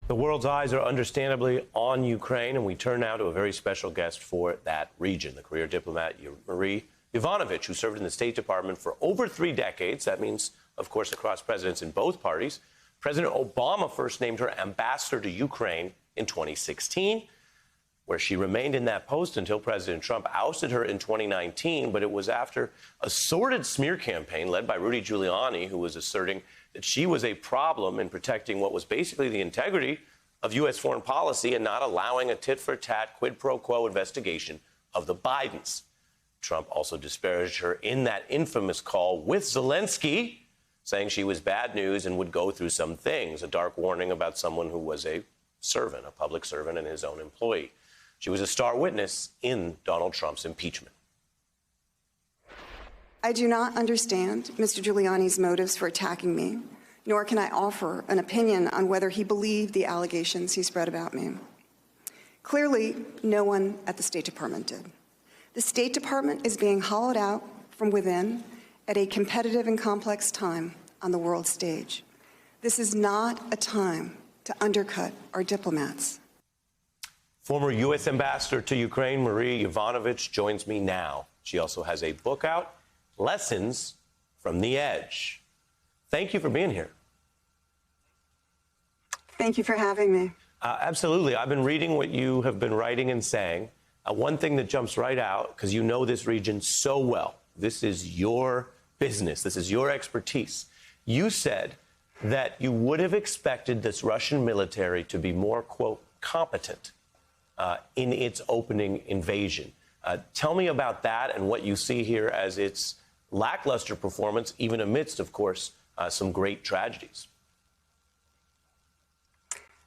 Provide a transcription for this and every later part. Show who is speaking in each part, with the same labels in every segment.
Speaker 1: The world's eyes are understandably on Ukraine, and we turn now to a very special guest for that region, the career diplomat Marie Yovanovitch, who served in the State Department for over 3 decades. That means, of course, across presidents in both parties. President Obama first named her ambassador to Ukraine in 2016, where she remained in that post until President Trump ousted her in 2019. But it was after a sordid smear campaign led by Rudy Giuliani, who was asserting that she was a problem in protecting what was basically the integrity of U.S. foreign policy and not allowing a tit-for-tat, quid pro quo investigation of the Bidens. Trump also disparaged her in that infamous call with Zelenskyy, saying she was bad news and would go through some things, a dark warning about someone who was a servant, a public servant and his own employee. She was a star witness in Donald Trump's impeachment.
Speaker 2: I do not understand Mr. Giuliani's motives for attacking me, nor can I offer an opinion on whether he believed the allegations he spread about me. Clearly, no one at the State Department did. The State Department is being hollowed out from within at a competitive and complex time on the world stage. This is not a time to undercut our diplomats.
Speaker 1: Former U.S. Ambassador to Ukraine, Marie Yovanovitch, joins me now. She also has a book out, Lessons from the Edge. Thank you for being here.
Speaker 2: Thank you for having me.
Speaker 1: Absolutely. I've been reading what you have been writing and saying. One thing that jumps right out, because you know this region so well, this is your business, this is your expertise. You said that you would have expected this Russian military to be more, quote, competent in its opening invasion. Tell me about that and what you see here as its lackluster performance, even amidst, of course, some great tragedies.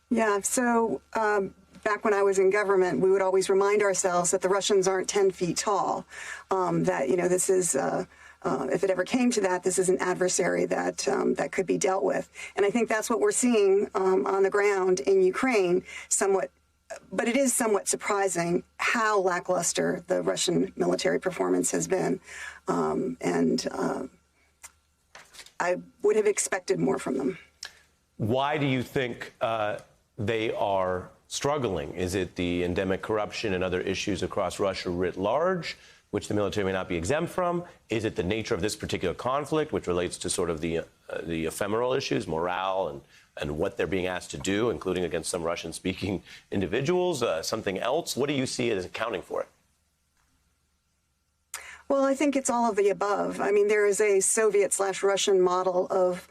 Speaker 2: Yeah, so back when I was in government, we would always remind ourselves that the Russians aren't 10 feet tall, that, you know, this is, if it ever came to that, this is an adversary that that could be dealt with. And I think that's what we're seeing on the ground in Ukraine, somewhat. But it is somewhat surprising how lackluster the Russian military performance has been. I would have expected more from them. Why
Speaker 1: do you think they are struggling? Is it the endemic corruption and other issues across Russia writ large, which the military may not be exempt from? Is it the nature of this particular conflict, which relates to sort of the ephemeral issues, morale, and what they're being asked to do, including against some Russian-speaking individuals? Something else? What do you see as accounting for it?
Speaker 2: Well, I think it's all of the above. I mean, there is a Soviet/Russian model of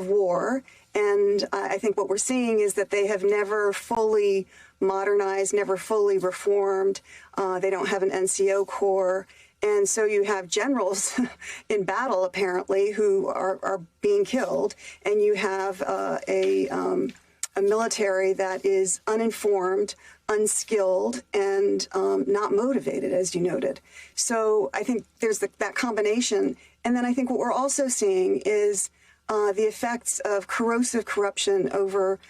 Speaker 2: war, and I think what we're seeing is that they have never fully modernized, never fully reformed. They don't have an NCO corps. And so you have generals in battle, apparently, who are being killed, and you have a military that is uninformed, unskilled, and not motivated, as you noted. So I think there's that combination. And then I think what we're also seeing is the effects of corrosive corruption over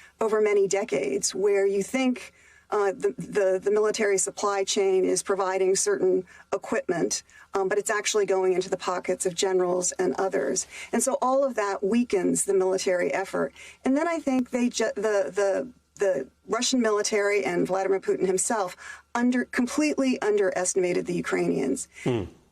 Speaker 2: many decades, where you think the military supply chain is providing certain equipment, but it's actually going into the pockets of generals and others. And so all of that weakens the military effort. And then I think the Russian military and Vladimir Putin himself completely underestimated the Ukrainians.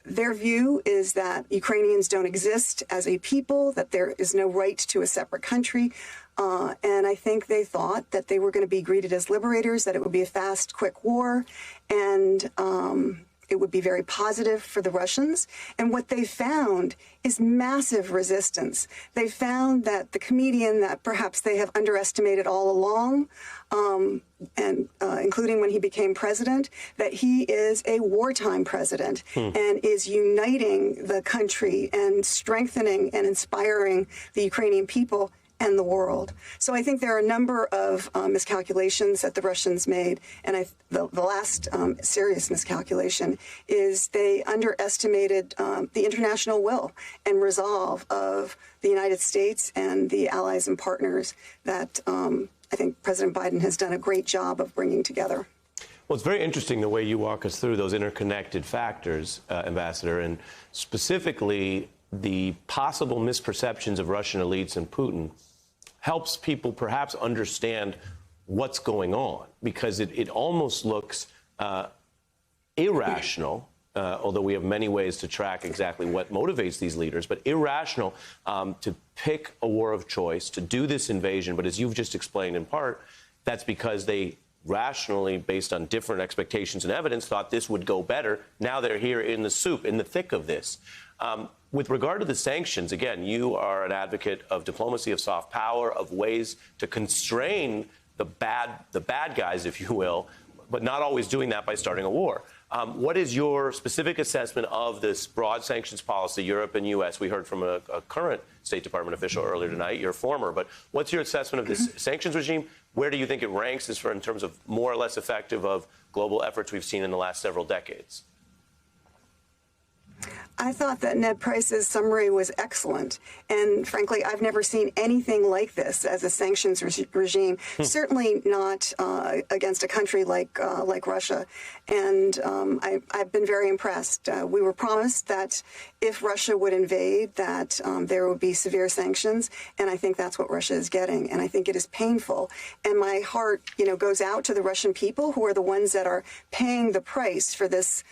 Speaker 2: Their view is that Ukrainians don't exist as a people, that there is no right to a separate country. And I think they thought that they were going to be greeted as liberators, that it would be a fast, quick war, and it would be very positive for the Russians. And what they found is massive resistance. They found that the comedian that perhaps they have underestimated all along, and including when he became president, that he is a wartime president and is uniting the country and strengthening and inspiring the Ukrainian people and the world. So I think there are a number of miscalculations that the Russians made, and the last serious miscalculation is they underestimated the international will and resolve of the United States and the allies and partners that I think President Biden has done a great job of bringing together.
Speaker 1: Well, it's very interesting the way you walk us through those interconnected factors, Ambassador, and specifically the possible misperceptions of Russian elites and Putin helps people perhaps understand what's going on, because it almost looks irrational, although we have many ways to track exactly what motivates these leaders, but irrational to pick a war of choice, to do this invasion. But as you've just explained in part, that's because they rationally, based on different expectations and evidence, thought this would go better. Now they're here in the soup, in the thick of this. With regard to the sanctions, again, you are an advocate of diplomacy, of soft power, of ways to constrain the bad guys, if you will, but not always doing that by starting a war. What is your specific assessment of this broad sanctions policy, Europe and U.S.? We heard from a current State Department official earlier tonight, your former. But what's your assessment of this sanctions regime? Where do you think it ranks as far in terms of more or less effective of global efforts we've seen in the last several decades?
Speaker 2: I thought that Ned Price's summary was excellent. And frankly, I've never seen anything like this as a sanctions regime, certainly not against a country like Russia. And I've been very impressed. We were promised that if Russia would invade, that there would be severe sanctions. And I think that's what Russia is getting. And I think it is painful. And my heart, goes out to the Russian people, who are the ones that are paying the price for this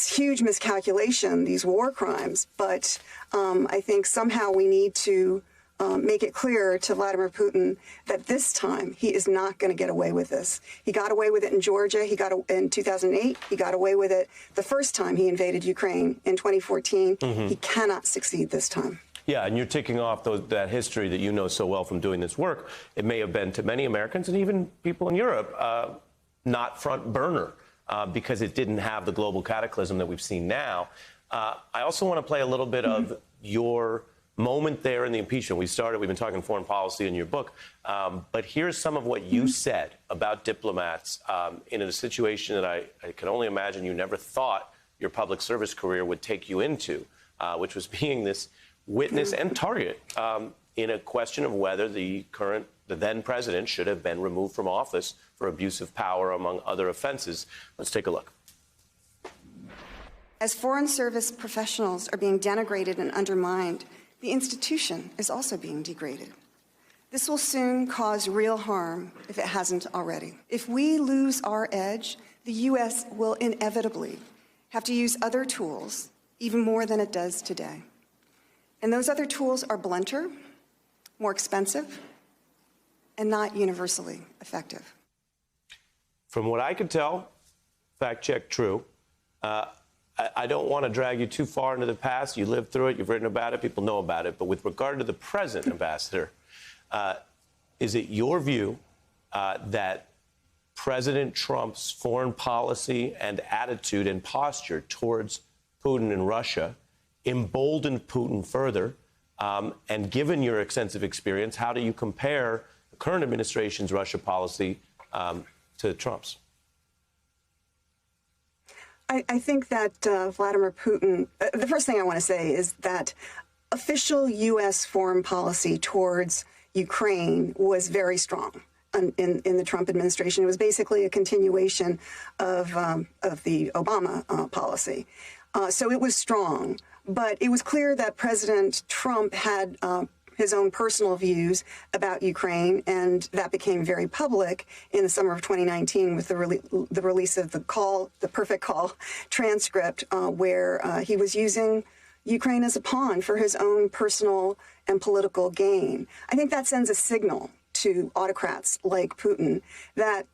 Speaker 2: huge miscalculation, these war crimes. But I think somehow we need to make it clear to Vladimir Putin that this time he is not going to get away with this. He got away with it in Georgia. He got in 2008. He got away with it the first time he invaded Ukraine in 2014. He cannot succeed this time.
Speaker 1: Yeah, and you're ticking off that history that you know so well from doing this work. It may have been to many Americans and even people in Europe not front burner. Because it didn't have the global cataclysm that we've seen now. I also want to play a little bit of your moment there in the impeachment. We've been talking foreign policy in your book, but here's some of what you said about diplomats in a situation that I can only imagine you never thought your public service career would take you into, which was being this witness and target in a question of whether the then president should have been removed from office for abuse of power, among other offenses. Let's take a look.
Speaker 2: As foreign service professionals are being denigrated and undermined, the institution is also being degraded. This will soon cause real harm if it hasn't already. If we lose our edge, the U.S. will inevitably have to use other tools, even more than it does today. And those other tools are blunter, more expensive, and not universally effective.
Speaker 1: From what I can tell, fact check true. I don't want to drag you too far into the past. You lived through it. You've written about it. People know about it. But with regard to the present, Ambassador, is it your view that President Trump's foreign policy and attitude and posture towards Putin and Russia emboldened Putin further? And given your extensive experience, how do you compare the current administration's Russia policy to Trump's?
Speaker 2: I think that Vladimir Putin, the first thing I want to say is that official U.S. foreign policy towards Ukraine was very strong in the Trump administration. It was basically a continuation of the Obama policy. So it was strong. But it was clear that President Trump had his own personal views about Ukraine, and that became very public in the summer of 2019 with the release of the Perfect Call transcript, where he was using Ukraine as a pawn for his own personal and political gain. I think that sends a signal to autocrats like Putin that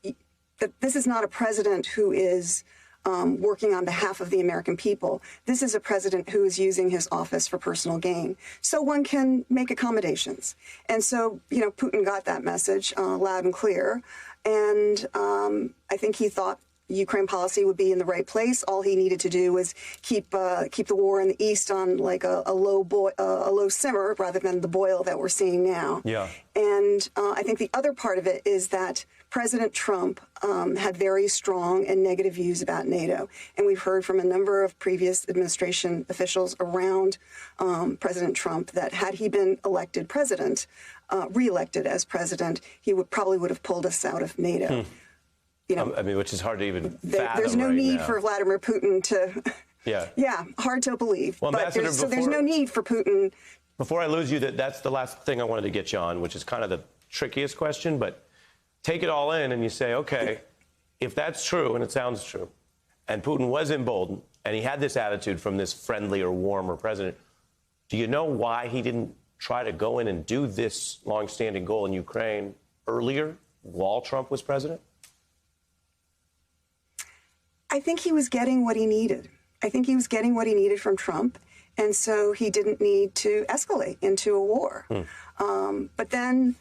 Speaker 2: this is not a president who is working on behalf of the American people. This is a president who is using his office for personal gain. So one can make accommodations. And so, Putin got that message loud and clear. And I think he thought Ukraine policy would be in the right place. All he needed to do was keep the war in the East on like a low simmer rather than the boil that we're seeing now. Yeah. And I think the other part of it is that President Trump had very strong and negative views about NATO. And we've heard from a number of previous administration officials around President Trump that had he been elected president, reelected as president, he probably would have pulled us out of NATO.
Speaker 1: Which is hard to even fathom.
Speaker 2: There's no need
Speaker 1: now
Speaker 2: for Vladimir Putin to. Yeah, hard to believe. Well, but there's no need for Putin.
Speaker 1: Before I lose you, that's the last thing I wanted to get you on, which is kind of the trickiest question. But take it all in and you say, okay, if that's true, and it sounds true, and Putin was emboldened, and he had this attitude from this friendly or warmer president, do you know why he didn't try to go in and do this longstanding goal in Ukraine earlier, while Trump was president?
Speaker 2: I think he was getting what he needed. I think he was getting what he needed from Trump, and so he didn't need to escalate into a war. But then,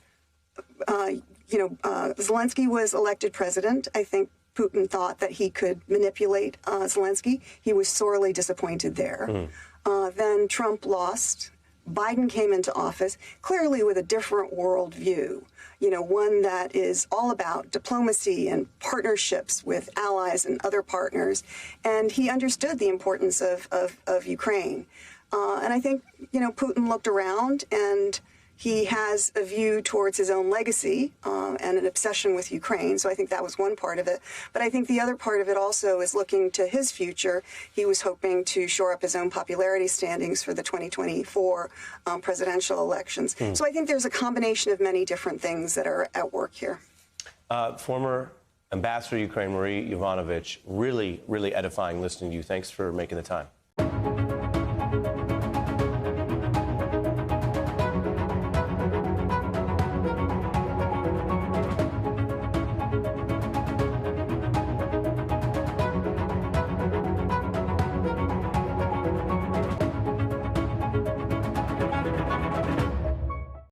Speaker 2: Zelenskyy was elected president. I think Putin thought that he could manipulate Zelenskyy. He was sorely disappointed there. Then Trump lost. Biden came into office, clearly with a different worldview, one that is all about diplomacy and partnerships with allies and other partners. And he understood the importance of Ukraine. And I think, Putin looked around, and he has a view towards his own legacy and an obsession with Ukraine. So I think that was one part of it. But I think the other part of it also is looking to his future. He was hoping to shore up his own popularity standings for the 2024 presidential elections. So I think there's a combination of many different things that are at work here.
Speaker 1: Former Ambassador to Ukraine Marie Yovanovitch, really, really edifying listening to you. Thanks for making the time.